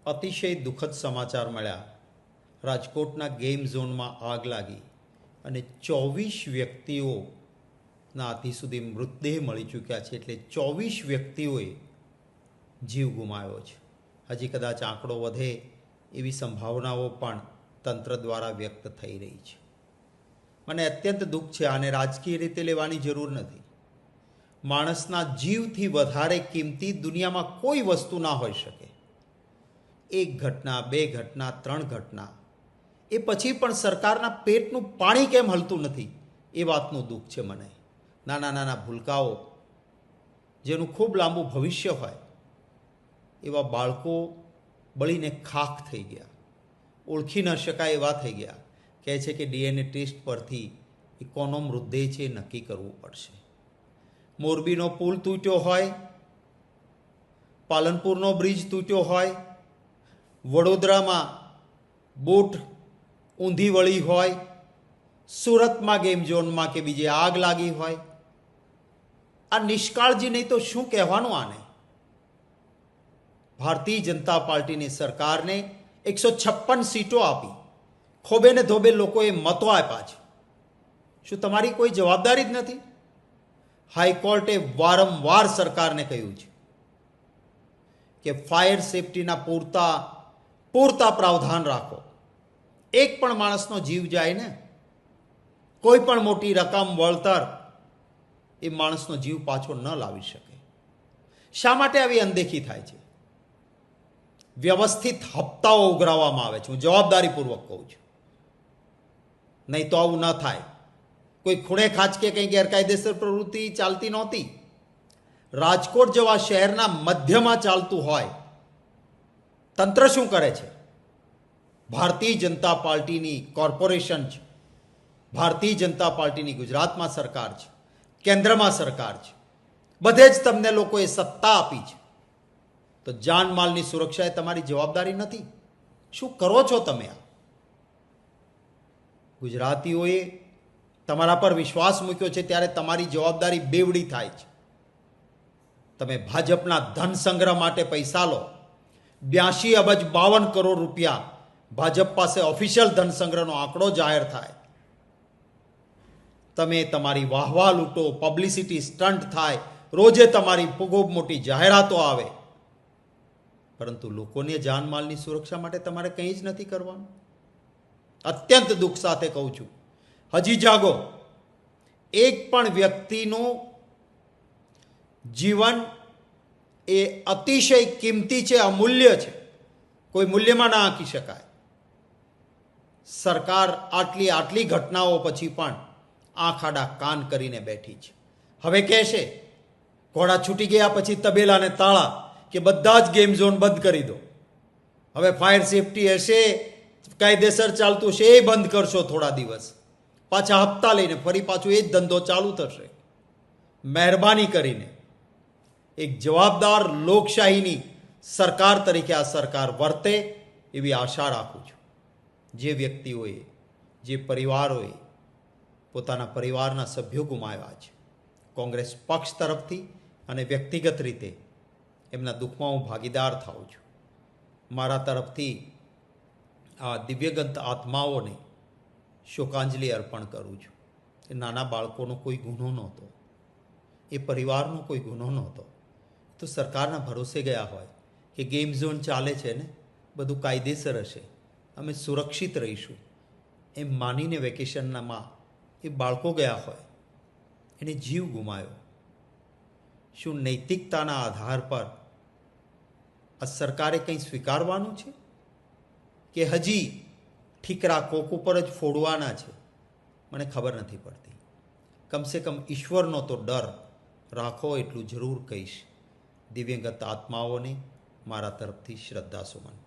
અતિશય દુઃખદ સમાચાર મળ્યા. રાજકોટના ગેમ ઝોનમાં આગ લાગી અને 24 વ્યક્તિઓના આથી સુધી મૃતદેહ મળી ચૂક્યા છે. એટલે 24 વ્યક્તિઓએ જીવ ગુમાવ્યો છે. હજી કદાચ આંકડો વધે એવી સંભાવનાઓ પણ તંત્ર દ્વારા વ્યક્ત થઈ રહી છે. મને અત્યંત દુઃખ છે. આને રાજકીય રીતે લેવાની જરૂર નથી. માણસના જીવથી વધારે કિંમતી દુનિયામાં કોઈ વસ્તુ ના હોઈ શકે. એક ઘટના, બે ઘટના, 3 ઘટના, એ પછી પણ સરકારના પેટનું પાણી કેમ હલતું નથી એ વાતનું દુઃખ છે મને. નાના નાના ભૂલકાઓ જેનું ખૂબ લાંબુ ભવિષ્ય હોય એવા બાળકો બળીને ખાખ થઈ ગયા, ઓળખી ન શકાય એવા થઈ ગયા. કહે છે કે DNA ટેસ્ટ પરથી એ કોનો મૃતદેહ છે એ નક્કી કરવું પડશે. મોરબીનો પુલ તૂટ્યો હોય, પાલનપુરનો બ્રિજ તૂટ્યો હોય, વડોદરામાં બોટ ઊંધી વળી હોય, સુરતમાં ગેમ ઝોનમાં કે બીજે આગ લાગી હોય, આ નિષ્કાળજી નહીં તો શું કહેવાનું આને? ભારતીય જનતા પાર્ટીની સરકારને 156 સીટો આપી, ખોબે ને ધોબે લોકોએ મતો આપ્યા છે. શું તમારી કોઈ જવાબદારી જ નથી? હાઈકોર્ટે વારંવાર સરકારને કહ્યું છે કે ફાયર સેફટીના પૂરતા પ્રાવધાન રાખો. એક પણ માણસનો જીવ જાય ને, કોઈ પણ મોટી રકમ વળતર એ માણસનો જીવ પાછો ન લાવી શકે. શા માટે આવી અનદેખી થાય છે? વ્યવસ્થિત હપ્તાઓ ઉઘરાવવામાં આવે છે. હું જવાબદારીપૂર્વક કહું છું, નહીં તો આવું ન થાય. કોઈ ખૂણે ખાંચકે કંઈ ગેરકાયદેસર પ્રવૃત્તિ ચાલતી નહોતી. રાજકોટ જેવા શહેરના મધ્યમાં ચાલતું હોય, તંત્ર શું કરે છે? ભારતીય જનતા પાર્ટીની કોર્પોરેશન છે, ભારતીય જનતા પાર્ટીની ગુજરાતમાં સરકાર છે, કેન્દ્રમાં સરકાર છે, બધે જ તમને લોકોએ સત્તા આપી છે. તો જાનમાલની સુરક્ષા એ તમારી જવાબદારી નથી? શું કરો છો તમે? ગુજરાતીઓએ તમારા પર વિશ્વાસ મૂક્યો છે ત્યારે તમારી જવાબદારી બેવડી થાય છે. તમે ભાજપના ધન સંગ્રહ માટે પૈસા લો. 82 અબજ 52 કરોડ રૂપિયા ભાજપ પાસે ઓફિશિયલ ધન સંગ્રહનો આંકડો જાહેર થાય. તમે તમારી વાહવાહ લૂંટો, પબ્લિસિટી સ્ટન્ટ થાય, રોજે તમારી ખૂબ મોટી જાહેરાતો આવે, પરંતુ લોકોને જાનમાલની સુરક્ષા માટે તમારે કંઈ જ નથી કરવાનું. અત્યંત દુઃખ સાથે કહું છું, હજી જાગો. એક પણ વ્યક્તિનું જીવન એ અતિશય કિંમતી છે, અમૂલ્ય છે, કોઈ મૂલ્યમાં ના આંકી શકાય. સરકાર આટલી ઘટનાઓ પછી પણ આંખ આડા કાન કરીને બેઠી છે. હવે કહેશે ઘોડા છૂટી ગયા પછી તબેલાને તાળા, કે બધા જ ગેમ ઝોન બંધ કરી દો. હવે ફાયર સેફટી હશે, કાયદેસર ચાલતું હશે, એ બંધ કરશો થોડા દિવસ, પાછા હપ્તા લઈને ફરી પાછું એ જ ધંધો ચાલુ થશે. મહેરબાની કરીને એક જવાબદાર લોકશાહીની સરકાર તરીકે આ સરકાર વર્તે એવી આશા રાખું છું. જે વ્યક્તિઓએ, જે પરિવારોએ પોતાના પરિવારના સભ્યો ગુમાવ્યા છે, કોંગ્રેસ પક્ષ તરફથી અને વ્યક્તિગત રીતે એમના દુઃખમાં હું ભાગીદાર થાઉં છું. મારા તરફથી આ દિવ્યગંત આત્માઓને શોકાંજલિ અર્પણ કરું છું. એ નાના બાળકોનો કોઈ ગુનો નહોતો, એ પરિવારનો કોઈ ગુનો નહોતો. તો સરકારના ભરોસે ગયા હોય કે ગેમ ઝોન ચાલે છે ને, બધું કાયદેસર હશે, અમે સુરક્ષિત રહીશું, એમ માનીને વેકેશનમાં એ બાળકો ગયા હોય, એને જીવ ગુમાવ્યો. શું નૈતિકતાના આધાર પર આ સરકારે કંઈ સ્વીકારવાનું છે કે હજી ઠીકરા કોક ઉપર જ ફોડવાના છે? મને ખબર નથી પડતી. કમસે કમ ઈશ્વરનો તો ડર રાખો, એટલું જરૂર કહીશ. દિવ્યગત આત્માઓને મારા તરફથી શ્રદ્ધા સુમન.